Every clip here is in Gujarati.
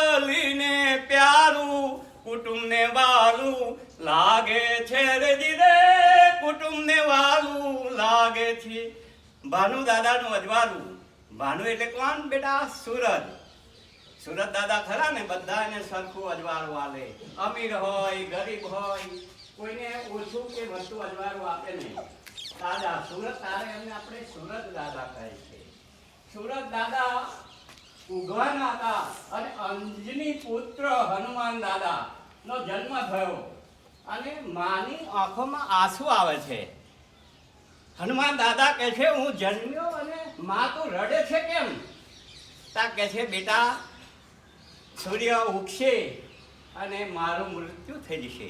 વલીને પ્યારું કુટુંબને વાલું લાગે છે રે જીરે કુટુંબને વાલું લાગે છે. ભાનુ દાદાનું અજવાળું. ભાનુ એટલે કોણ બેટા? સુરત. સુરત દાદા ખરા ને બધાને સરખું અજવાળું આલે. અમીર હોય ગરીબ હોય કોઈને ઓછું કે વધુ અજવાળું આપે નહીં. દાદા સુરત તારે એમને આપણે સુરત દાદા કહે છે. સુરત દાદા ઉઘવાના હતા અને અંજની પુત્ર હનુમાન દાદા નો જન્મ થયો અને માની આંખોમાં આંસુ આવે છે. હનુમાન દાદા કહે છે હું જન્મ્યો અને માં તો રડે છે કેમ? તા કહે છે બેટા સૂર્ય ઉગશે અને મારું મૃત્યુ થઈ જશે.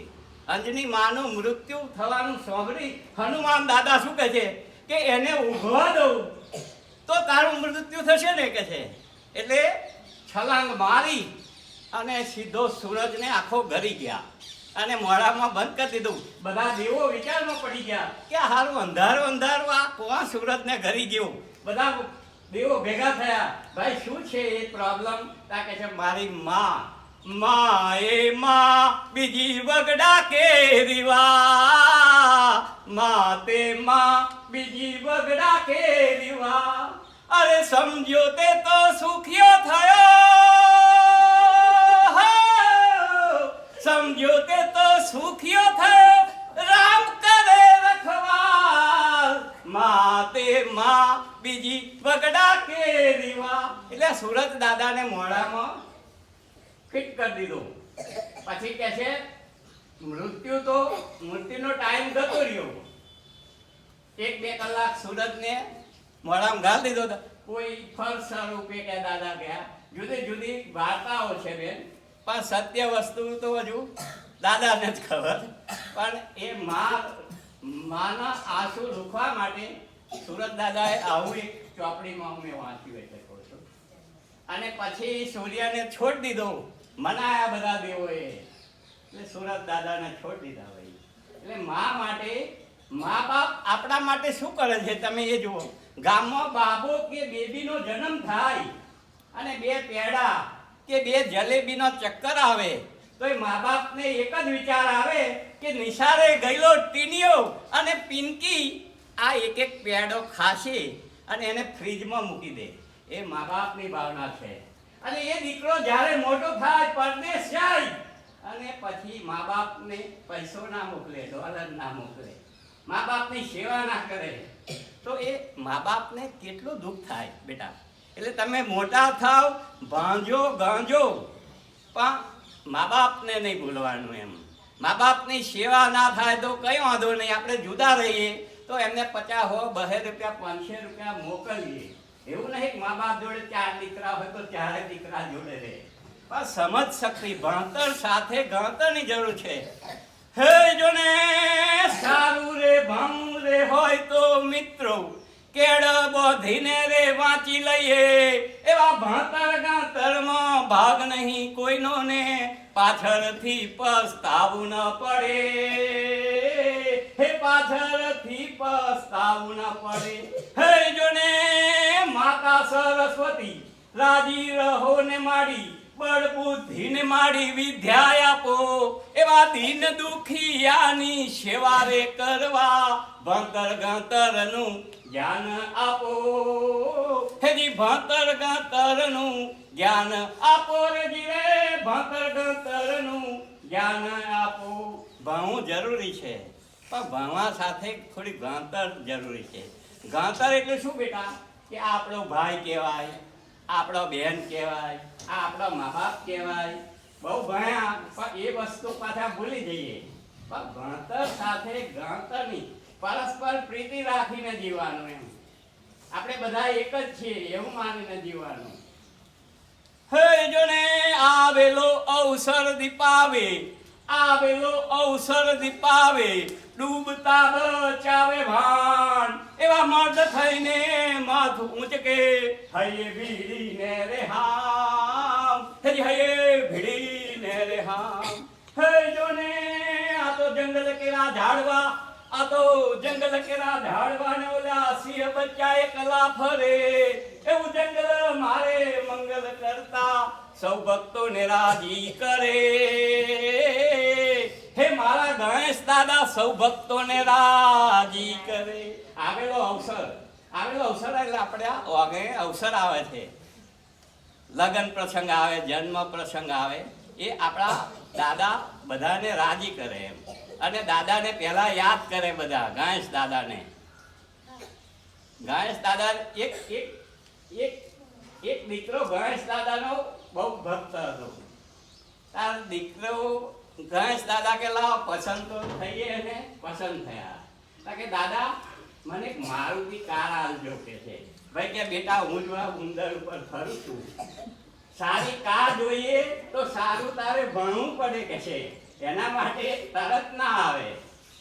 અંજની માનું મૃત્યુ થવાનું સાંભળી હનુમાન દાદા શું કહે છે કે એને ઉગવા દઉં તો તારું મૃત્યુ થશે ને કે છે. એટલે છલાંગ મારી અને સીધો સૂરજને આખો ઘરી ગયા અને મોઢામાં બંધ કરી દીધું. બધા દેવો વિચારમાં પડી ગયા કે હારું અંધારું અંધારું આ કોણ સૂરજને ઘરી ગયું. બધા દેવો ભેગા થયા. ભાઈ શું છે એ પ્રોબ્લેમ? તા કે છે મારી માં એ માં બીજી વગડા કેરીવા માં તે માં બીજી વગડા કેરીવા. અરે સમજ્યો તે તો સુખિયો થયો સમજ્યો તે તો સુખિયો થયો રામ કરે રખવાલ માં તે માં બીજી વગડા કેરીવા. એટલે સુરત દાદાને મોઢામાં ફિટ કરી દીધો. પછી કે છે મૃત્યુનો ટાઈમ જતો રહ્યો. 1-2 કલાક સુરજને મોઢામાં ગાળ દીધો. કોઈ ફળ સ્વરૂપે કે દાદા ગયા. જુદી જુદી વાર્તાઓ છે બેન, પણ સત્ય વસ્તુ તો હજુ દાદાને જ ખબર. પણ એ માના આંસુ રૂકવા માટે સુરત દાદાએ આવું એક ચોપડીમાં મેં વાંચ્યું એટલે કહું છું. અને પછી સૂર્યને છોડ દીધો. મનાયા બધા દેવોએ એટલે સુરત દાદાને છોડ દીધા હોય. એટલે મા માટે મા બાપ આપણા માટે શું કરે છે તમે એ જુઓ. ગામમાં બાબો કે બેબીનો જન્મ થાય અને 2 પેડા કે 2 જલેબીનો ચક્કર આવે તો એ મા બાપને એક જ વિચાર આવે કે નિશાળે ગયેલો ટીનિયો અને પિંકી આ એક પેડો ખાશે અને એને ફ્રીજમાં મૂકી દે. એ મા બાપની ભાવના છે. અને એ દીકરો જ્યારે મોટો થાય પરદેશ જાય અને પછી મા બાપને પૈસો ના મોકલે, ડોલર ના મોકલે, મા બાપની સેવા ના કરે તો એ મા બાપને કેટલું દુઃખ થાય બેટા. એટલે તમે મોટા થાવ ભાંજો ગાંજો પણ મા બાપને નહીં ભૂલવાનું. એમ મા બાપની સેવા ના થાય તો કઈ વાંધો નહીં, આપણે જુદા રહીએ તો એમને 50 હો 2 રૂપિયા 500 રૂપિયા મોકલીએ. એવું નહીં મા બાપ જોડે 4 દીકરા હોય તો 4 દીકરા જોડે રહે. પણ સમજ શક્તિ ભણતર સાથે ગણતરની જરૂર છે. હે જોને સારું રે ભણવું રે હોય તો મિત્રો કેળ બોધીને રે વાંચી લઈએ. એવા ભણતર ગણતરમાં ભાગ નહીં કોઈનો ને પાછળથી પસ્તાવું ન પડે. હે પાછળથી પસ્તાવું ન પડે. હે જોને માતા સરસ્વતી રાજી રહો ને માડી બળ બુદ્ધિને માડી વિદ્યા આપો. એવા દીન દુખિયાની સેવા રે કરવા ભણતર ગણતરનું જ્ઞાન આપો. હેજી ભણતર ગણતરનું જ્ઞાન આપો રે જીવે ભણતર ગણતરનું જ્ઞાન આપો. ભણવું જરૂરી છે પણ ભણવા સાથે થોડી ગણતર જરૂરી છે. ગણતર એટલે શું બેટા કે આપણો ભાઈ કહેવાય, આપણો બહેન કહેવાય, આ આપણા મા બાપ કહેવાય. બહુ ભણ્યા પણ એ વસ્તુ પાછા ભૂલી જઈએ. પણ ભણતર સાથે ગણતરની પરસ્પર પ્રીતિ રાખીને જીવવાનું. એમ આપણે બધા એક જ છીએ એવું માનીને જીવવાનું. હે જોને આવેલો અવસર દીપાવે, આવેલો અવસર દીપાવે, ડૂબતા બચાવે ભાન. એવા મર્દ થઈને માથું ઊંચકે હૈયે ભીડીને રે હામ. હૈયે ભીડીને રે હામ. હે જોને આ તો જંગલ કેરા ઝાડવા, આ તો જંગલ કેરા ઝાડવા ને ઓલા સિંહ બચ્ચા એકલા ફરે. એવું જંગલ મારે મંગલ કરતા સૌ ભક્તોને રાજી કરે. હે મારા ગણેશ દાદા સૌ ભક્તોને રાજી કરે. આવેલો અવસર એટલે આપણે વાગે અવસર આવે છે, લગ્ન પ્રસંગ આવે, જન્મ પ્રસંગ આવે, એ આપણા દાદા બધાને રાજી કરે એમ. અને દાદાને પહેલા યાદ કરે બધા, ગણેશ દાદાને. ગણેશ દાદા એક દીકરો ગણેશ દાદાનો બહુ ભક્ત હતો. તાર દીકરો ગણેશ દાદા કે લાવ પસંદ તો થઈએ ને પસંદ થયા કે દાદા મને એક મારુતિ કાર આલજો કે છે. ભાઈ કે બેટા હું જો ઉંદર ઉપર ફરું છું, સારી કાર જોઈએ તો સારું તારે ભણવું પડે કે છે. એના માટે તરત ના આવે,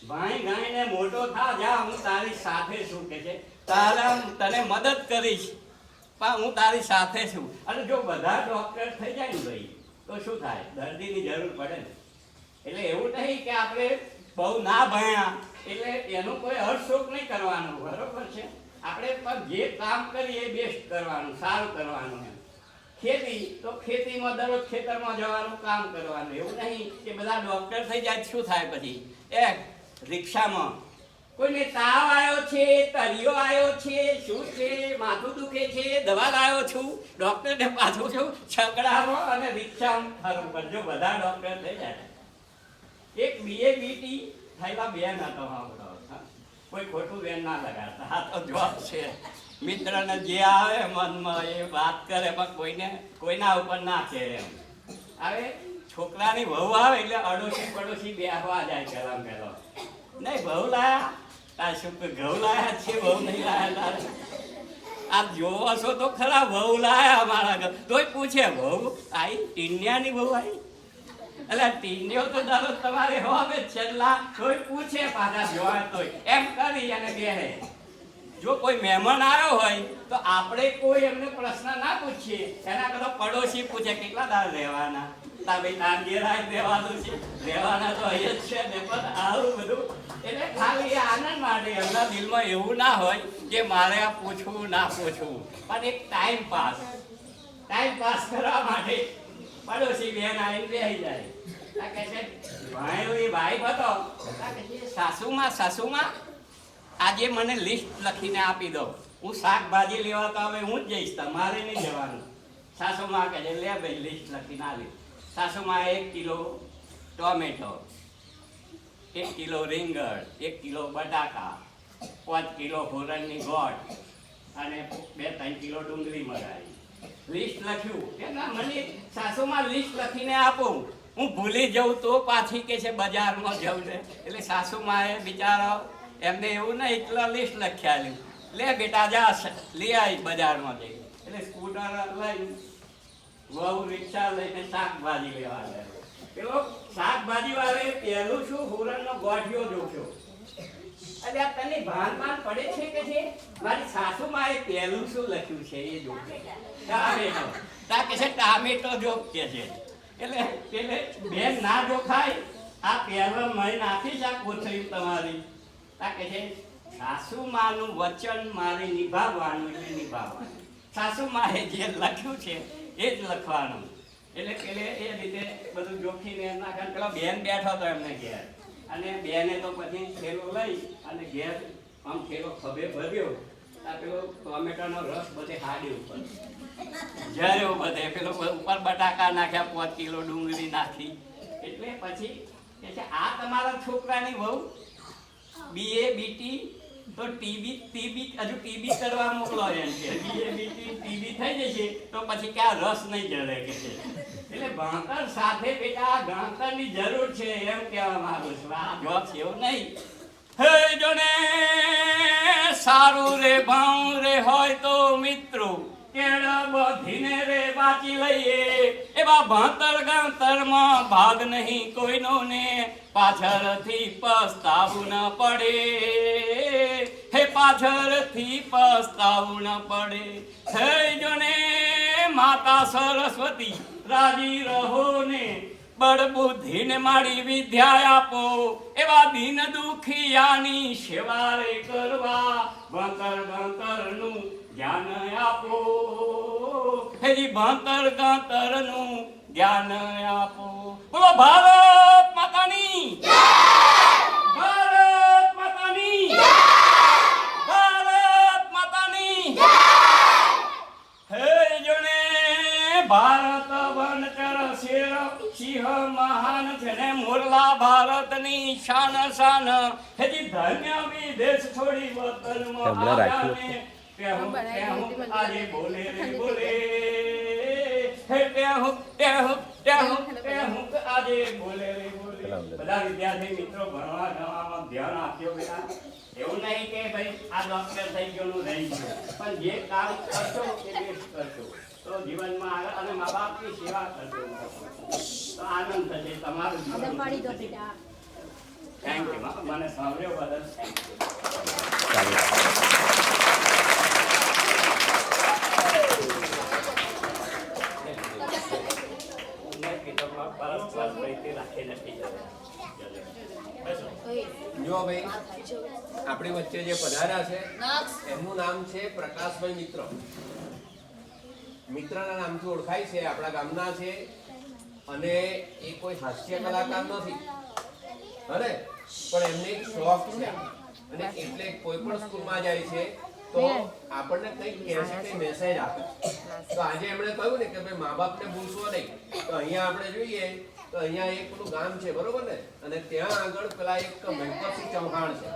ભણી ગણીને મોટો થા, જા હું તારી સાથે છું કે છે. તારા તને મદદ કરીશ પણ હું તારી સાથે છું. અને જો બધા ડોક્ટર થઈ જાય ને ભાઈ તો શું થાય, દર્દીની જરૂર પડે ને. એટલે એવું નહીં કે આપણે બહુ ના ભણ્યા એટલે એનું કોઈ હર્ષશોક નહીં કરવાનું, બરોબર છે. આપણે પણ જે કામ કરીએ એ બેસ્ટ કરવાનું, સારું કરવાનું. એમ ખેતી તો ખેતીમાં દરરોજ ખેતરમાં જવાનું, કામ કરવાનું. એવું નહીં કે બધા ડોક્ટર થઈ જાય શું થાય પછી. રિક્ષામાં કોઈને તાવ આવ્યો છે, તરિયો આવ્યો છે, શું છે, માથું દુખે છે, દવા લાવ્યો છું, ડોક્ટરને પાછું છું છકડામાં અને રિક્ષામાં ફરવું પડે. જો બધા ડોક્ટર થઈ જાય. એક BA-BT થયેલા બેન હતો, કોઈ ખોટું બેન ના લગાડતા, આ તો જોબ છે. મિત્રને જે આવે મનમાં એ વાત કરે પણ કોઈના ઉપર ના કહે એમ. હવે છોકરાની વહુ આવે એટલે અડોશી પડોશી બેસવા જાય પહેલો નહીં વહુ લાયા તાર શું ઘઉં લાયા છે, વહુ નહીં લાયા તારે. આ જોવો છો તો ખરા વહુ લાયા અમારા ઘર. તોય પૂછે વહુ આવી, ટીનિયાની વહુ આવી. એટલે ટીનિયો તો દરરોજ તમારે હવે છેલ્લા તોય પૂછે પાછા જોવા તોય એમ કરી અને બેહે. જો કોઈ મહેમાન આવ્યો હોય તો આપણે કોઈ એમને પ્રશ્ન ના પૂછીએ, એના કરતા પડોશી પૂછે કેટલા દાળ રહેવાના, તા ભાઈ તાંગેરા રહેવાનું છે, રહેવાના તો અહીં જ છે ને. પણ આવું બધું એટલે ખાલી આનંદ માટે, એમના દિલમાં એવું ના હોય કે મારે આ પૂછવું ના પૂછવું, પણ એક ટાઈમ પાસ કરવા માટે પડોશી બેન આવીને બેસી જાય. કે છે ભાઈ હતો, સાસુમાં આજે મને લિસ્ટ લખીને આપી દો, હું શાકભાજી લેવા તો હવે હું જ જઈશ, તમારે નહીં જવાનું. સાસુમાં કહે છે લે ભાઈ લિસ્ટ લખીને આવી. સાસુમાં 1 કિલો ટોમેટો, 1 કિલો રીંગણ, 1 કિલો બટાકા, 5 કિલો હોરણની ગોળ અને 2-3 કિલો ડુંગળી મગાવી. લિસ્ટ લખ્યું કે ના મને સાસુમાં લિસ્ટ લખીને આપું, હું ભૂલી જાઉં તો પાછી કે છે બજારમાં જવું છે. એટલે સાસુમાએ બિચારા એમને એવું નહીં એટલા લિસ્ટ લખ્યા, લે બેટા જા લઈ આવી બજારમાં જઈ. એટલે સ્કૂટર લઈ વહુ રિક્ષા લઈને શાકભાજી લેવા ગયો. પેલો શાકભાજી વાળે પહેલું શું હુરણનો ગોઠિયો જોખ્યો. એટલે આ તને ભાન પડે છે કે છે મારી સાસુમાં એ પહેલું શું લખ્યું છે એ જોખ્યો, ટામેટો. તા કે છે ટામેટો જોક કે છે. એટલે પેલે બેન ના જોખાય, આ પહેલો મય નાખીશ આ કોથળી તમારી. તા કે છે સાસુમાનું વચન મારે નિભાવવાનું એટલે નિભાવવાનું. સાસુમાએ જે લખ્યું છે એ જ લખવાનું. એટલે પેલે એ રીતે બધું જોખીને નાખે. પેલા બેન બેઠો હતો એમને ઘેર, અને બેને તો પછી થેલો લઈ અને ઘેર આમ થેલો ખભે ભર્યો. આ પેલો ટોમેટોનો રસ બધે હાડી ઉપર જર્યો બધે. પેલો ઉપર બટાકા નાખ્યા, 5 કિલો ડુંગળી નાખી. એટલે પછી કે છે આ તમારા છોકરાની વહુ BA-BT તો ટીબી કરવા મોકલો એમ કે BA-BT ટીબી થઈ જશે તો પછી ક્યાં રસ નહીં જડે કે છે. એટલે ભણતર સાથે બેટા ગણતરની જરૂર છે એમ કહેવા માંગુ છું. આ જોબ છે એવું નહીં. હે જોને સારું રે ભણ રે હોય તો મિત્રો કેળ બધીને રે વાંચી લઈએ. એવા ભણતર ગણતરમાં ભાગ નહીં કોઈનો ને પાછળથી પસ્તાવું ન પડે. હે પાછળથી પસ્તાવું ન પડે. થઈ જોને માતા સરસ્વતી રાજી રહો ને બળબુદ્ધિને મારી વિદ્યા આપો. એવા દીન દુખિયાની સેવા રે કરવા ભણતરનું જ્ઞાન આપો, હજી ભણતર ગણતરનું જ્ઞાન આપો. બોલો ભારત માતાની જય! ભારત માતાની જય! ભારત માતાની જય! હે જણે ભારત વનચર શેર સિંહ મહાન છે ને મોરલા ભારતની શાન શાન. હજી ધન્ય વિદેશ છોડી વતનમાં આવ્યા ને પહેું આજે બોલે રે બોલે. હે પહેું આજે બોલે રે બોલે. બધા વિદ્યાર્થી મિત્રો ભણવા જવામાં ધ્યાન આપ્યો બેટા. એવું નહીં કે ભાઈ આ ડોક્ટર થઈ ગયો રહી ગયો, પણ જે કામ કરશો એ બેસ્ટ કરશો તો જીવનમાં આગળ અને મા બાપની સેવા કરશો તો આનંદ થશે તમારું જીવન. Thank you. મને સાંભળ્યો બદલ થેન્ક યુ. જો ભાઈ આપણી વચ્ચે જે પધાર્યા છે એમનું નામ છે પ્રકાશભાઈ મિત્ર. મિત્રના નામથી ઓળખાય છે, આપણા ગામના છે અને એ કોઈ હાસ્ય કલાકાર નથી અરે પણ એમને એક શોખ છે અને એટલે કોઈ પણ સ્કૂલમાં જાય છે તો આપણને કંઈક કહેશે, કંઈ મેસેજ આપે. તો આજે એમણે કહ્યું ને કે ભાઈ મા બાપને ભૂલશો નહીં. તો અહીંયા આપણે જોઈએ તો અહીંયા એક પેલું ગામ છે બરોબર ને, અને ત્યાં આગળ પેલા એક મહિપતસિંહ ચૌહાણ છે.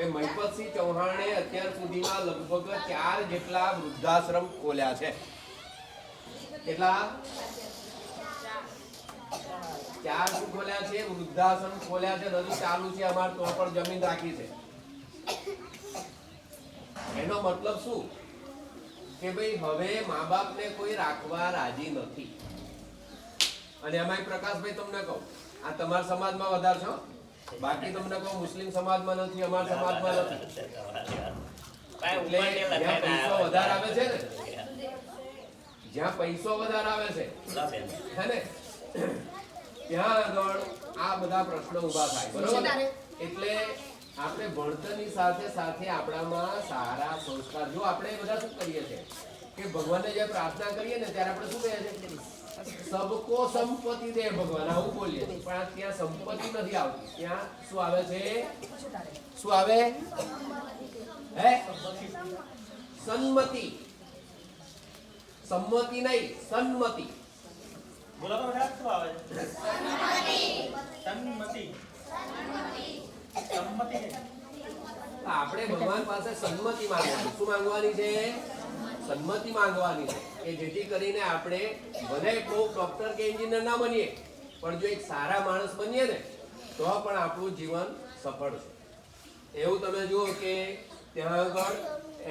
એ મહિપતસિંહ ચૌહાણે અત્યાર સુધીમાં લગભગ 4 જેટલા વૃદ્ધાશ્રમ ખોલ્યા છે. કેટલા? 4 શું ખોલ્યા છે? વૃદ્ધાશ્રમ ખોલ્યા છે. હજુ ચાલુ છે. અમારે તો પણ જમીન રાખી છે. એનો મતલબ શું કે ભાઈ હવે મા બાપને કોઈ રાખવા રાજી નથી. અને એમાંય પ્રકાશભાઈ તમને કહું, આ તમારા સમાજમાં વધારે છો, બાકી તમને કહું મુસ્લિમ સમાજમાં નથી, અમારા સમાજમાં નથી. એટલે જ્યાં પૈસો વધારે આવે છે ને, જ્યાં પૈસો વધારે આવે છે હે ને, ત્યાં આગળ આ બધા પ્રશ્નો ઊભા થાય બરોબર. એટલે આપણે ભણતરની સાથે સાથે આપણામાં સારા સંસ્કાર, જો આપણે બધા શું કરીએ છીએ કે ભગવાનને જે પ્રાર્થના કરીએ ને ત્યારે આપણે શું કહીએ છીએ? સબકો સંપત્તિ દે ભગવાન, આવું બોલીએ. પણ ત્યાં સંપત્તિ નથી આવતી, ત્યાં શું આવે છે? શું આવે? હે? સન્મતિ. સંમતિ નહીં, સન્મતિ. બોલો તો બેટા શું આવે? સન્મતિ. સંમતિ. આપણે ભગવાન પાસે સન્મતિ માંગવાની. શું માંગવાની છે? સન્મતિ માંગવાની છે કે જેથી કરીને આપણે ભલે બહુ ડોક્ટર કે એન્જિનિયર ના બનીએ પણ જો એક સારા માણસ બનીએ ને તો પણ આપણું જીવન સફળ છે. એવું તમે જુઓ કે ત્યાં આગળ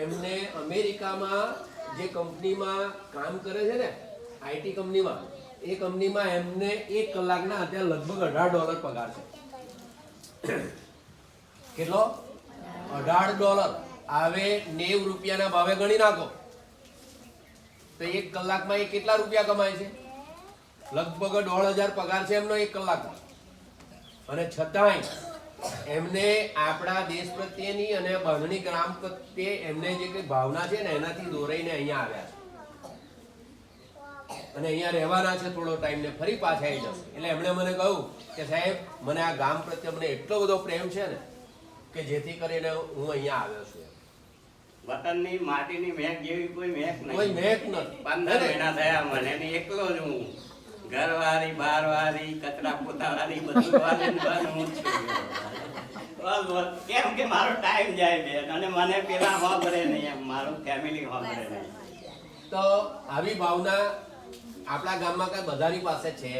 એમને અમેરિકામાં જે કંપનીમાં કામ કરે છે ને, આઈટી કંપનીમાં, એ કંપનીમાં એમને 1 કલાકના અત્યારે લગભગ $18 પગાર છે. કેટલો? $18. આવે 90 રૂપિયાના ભાવે ગણી નાખો તો 1 કલાકમાં એ કેટલા રૂપિયા કમાય છે? લગભગ 1,500 પગાર છે એમનો 1 કલાકમાં. અને છતાંય એમને આપણા દેશ પ્રત્યેની અને બાંધણી ગ્રામ પ્રત્યે એમને જે કઈ ભાવના છે ને એનાથી દોરાઈને અહીંયા આવ્યા છે અને અહીંયા રહેવાના છે થોડો ટાઈમ ને ફરી પાછા આવી જશે. એટલે એમણે મને કહ્યું કે સાહેબ મને આ ગામ પ્રત્યે મને એટલો બધો પ્રેમ છે ને કે જેથી કરીને હું અહીંયા આવ્યો છું. વતનની માટીની મહેક જેવી કોઈ મહેક નહીં. કોઈ મહેક નથી. 15 મહિના થયા મને ને એકલો જ હું. ઘરવાળી, બહારવાળી, કચરા પોતાવાળી બધું વાળીને બસ હું જ છું. બસ કેમ કે મારો ટાઈમ જાય બેન અને મને પેલા વાપરે નહીં, એમ મારું ફેમિલી વાપરે નહીં. તો આવી ભાવના આપણા ગામમાં કઈ બધાની પાસે છે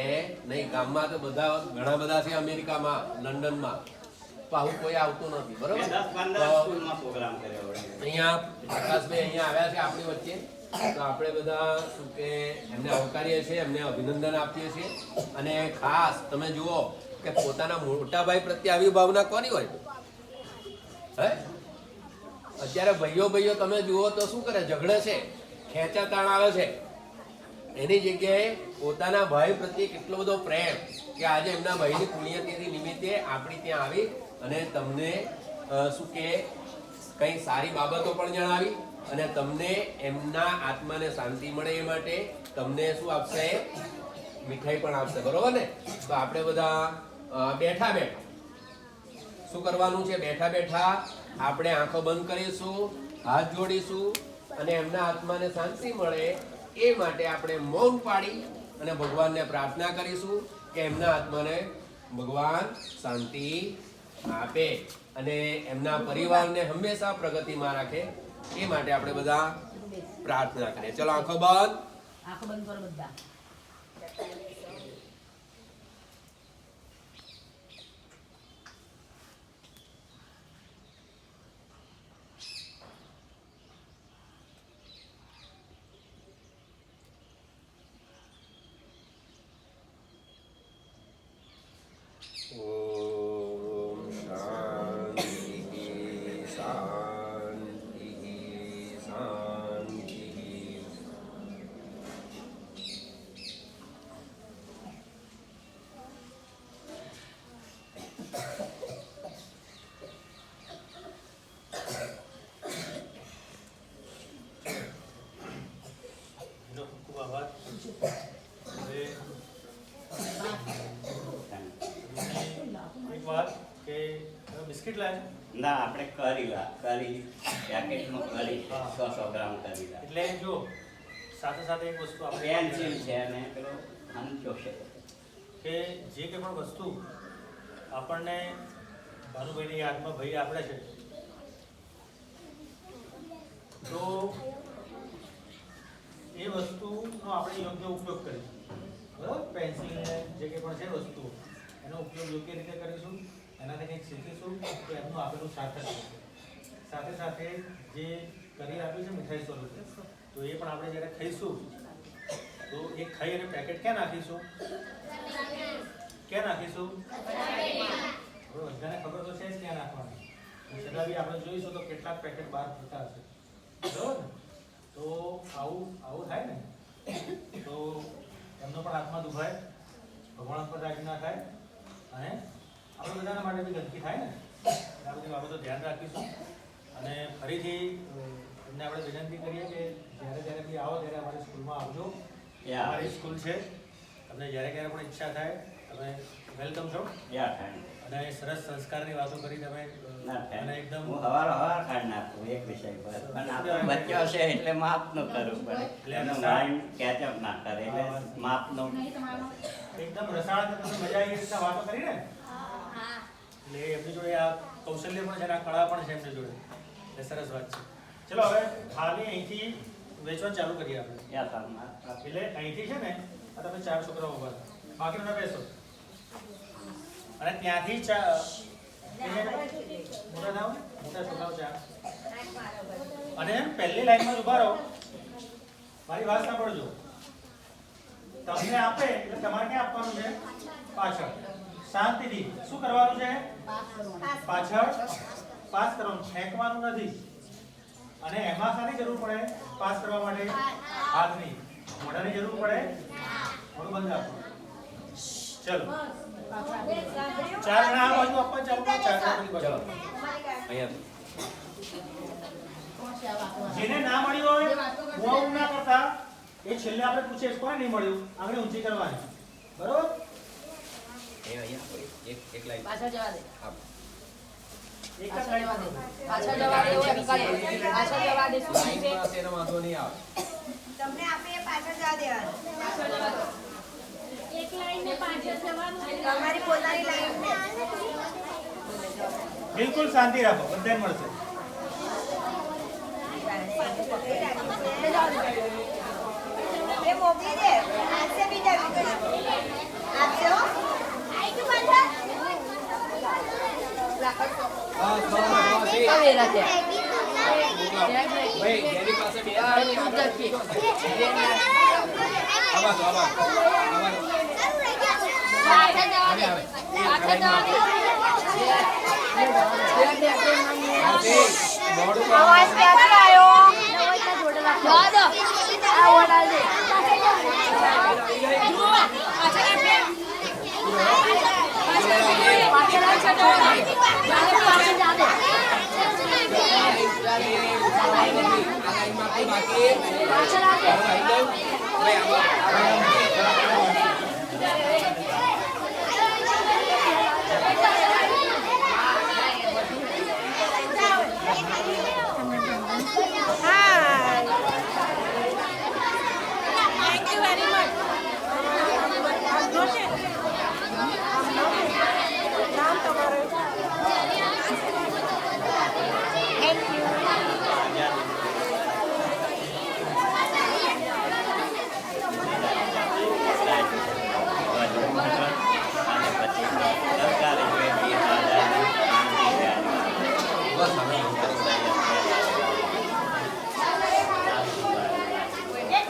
નહીં. ગામમાં તો બધા ઘણા બધા છે, અમેરિકામાં, લંડનમાં, તો આવું કોઈ આવતું નથી બરોબર. 10-15 સ્કૂલમાં પ્રોગ્રામ કર્યો. અહીંયા પ્રકાશભાઈ અહીંયા આવ્યા છે આપણી વચ્ચે, તો આપણે બધા શું કે એમને આવકારીએ છીએ, એમને અભિનંદન આપીએ છીએ. અને ખાસ તમે જુઓ કે પોતાના મોટા ભાઈ પ્રત્યે આવી ભાવના કોની હોય? હે? અત્યારે ભાઈઓ તમે જુઓ તો શું કરે? ઝઘડે છે, ખેંચાતાણ આવે છે. એની જગ્યાએ પોતાના ભાઈ પ્રત્યે કેટલો બધો પ્રેમ કે આજે એમના ભાઈની પુણ્યતિથિ નિમિત્તે આપણી ત્યાં આવી અને તમને શું કે કંઈ સારી બાબતો પણ જણાવી અને તમને એમના આત્માને શાંતિ મળે એ માટે તમને શું આપશે? મીઠાઈ પણ આપશે, બરોબર ને? તો આપણે બધા બેઠા બેઠા શું કરવાનું છે? બેઠા બેઠા આપણે આંખો બંધ કરીશું, હાથ જોડીશું અને એમના આત્માને શાંતિ મળે એ માટે આપણે મૌન પાડી અને ભગવાનને પ્રાર્થના કરીશું કે એમના આત્માને ભગવાન શાંતિ આપે અને એમના પરિવારને હંમેશા પ્રગતિમાં રાખે એ માટે આપણે બધા પ્રાર્થના કરીએ. ચલો આંખો બંધ. આંખો બંધ કરો બધા. ઓમ શાંતિ શાંતિ શાંતિ. એનો ખૂબ ખૂબ આભાર. હવે એક વાત કે તમે બિસ્કિટ લાવ્યા? ના, આપણે કરી પેકેટમાં કરી છે, હા. 100 ગ્રામ કરી લા. એટલે જો સાથે સાથે એક વસ્તુ આપણે પેન્સિલ છે અને પેલો હંચો છે. કે જે કંઈ પણ વસ્તુ આપણને ભાનુભાઈની યાદમાં ભાઈ આપે છે તો એ વસ્તુનો આપણે યોગ્ય ઉપયોગ કરીશું. બરાબર? પેન્સિલ ને જે કંઈ પણ છે વસ્તુઓ એનો ઉપયોગ યોગ્ય રીતે કરીશું, એનાથી કંઈક શીખીશું તો એમનું આપેલું સાર્થક થશે. સાથે સાથે જે કરી આપ્યું છે મીઠાઈ સ્વરૂપે તો એ પણ આપણે જ્યારે ખાઈશું તો એ ખાઈ અને પેકેટ ક્યાં નાખીશું? ક્યાં નાખીશું? હવે બધાને ખબર તો છે જ ક્યાં નાખવાનું. છતાં બી આપણે જોઈશું તો કેટલાક પેકેટ બહાર ફરતા હશે, બરાબર ને? તો આવું થાય ને તો એમનો પણ આત્મા દુભાય, ભગવાન પર રાજી ના થાય અને આપણે બધાના માટે બી ગંદકી થાય ને. આ બધી બાબતો ધ્યાન રાખીશું અને ફરીથી એમને આપણે વિનંતી કરીએ કે જ્યારે બી આવો ત્યારે અમારી સ્કૂલમાં આવજો. અમારી સ્કૂલ છે, તમને જ્યારે ક્યારે પણ ઈચ્છા થાય તમે વેલકમ છો. અને સરસ સંસ્કારની વાતો કરી તમે અને એકદમ હું હવાર કાઢ નાખું એક વિષય પર, પણ આપણો બચ્ચો છે એટલે માફ ન કરવું પડે. એનો માઇન્ડ કેચઅપ ના કરે એટલે માફ નો. એકદમ રસાળ તમે મજા આવી રીતના વાતો કરી ને એટલે એમની જોડે આ કૌશલ્ય પણ છે અને આ કળા પણ છે એમની જોડે એટલે સરસ વાત છે. ચલો હવે થાળી અહીંથી વેચવાનું ચાલુ કરીએ આપણે. એટલે અહીંથી છે ને આ તમે 4 છોકરાઓ ઉભા થા, બાકીના બેસો અને ત્યાંથી મોટા થાવ, મોટા છોકરાઓ 4 અને પહેલી લાઈનમાં ઉભા રહો. મારી વાત સાંભળજો. તમને આપે એટલે તમારે ક્યાં આપવાનું છે? પાછળ. શાંતિથી શું કરવાનું છે? પાછળ પાસ કરવાનું, ફેંકવાનું નથી. અને એમાં શાની જરૂર પડે પાસ કરવા માટે? હાથની. મોઢાની જરૂર પડે? મોઢું બંધ રાખો. ચલો 4 જણા આ બાજુ આપવા ચાલુ કરો. 4 જણા પેલી બાજુ. જેને ના મળ્યું હોય હું ના કરતા એ છેલ્લે આપણે પૂછે કોને નહીં મળ્યું આંગળી ઊંચી કરવાની, બરોબર? એક લાઈન પાછળ જવા દે. એક પાછળ જવા દે. પાછળ જવા દે. એવું એમ કરે. પાછળ જવા દે. શું છે? લાઈનમાં તેનો વાંધો નહીં આવે. તમને આપે એ પાછળ જવા દેવાનું. પાછળ જવા દે. એક લાઈન ને પાછળ જવાનું. તમારી પોતાની લાઈન ને બિલકુલ શાંતિ રાખો, બધાને મળશે. એ મોકલી દે. આપશે બીજા આપશે હો. હવે રાખે. ભાઈ જેની પાસે બે ઉધરથી. પાછળ જવા દે. પાછળ જવા દે. અવાજ ક્યાંથી આવ્યો? જવા દો. આ ઓડા દે. પાછળ આપે. પાછળ જવા દે.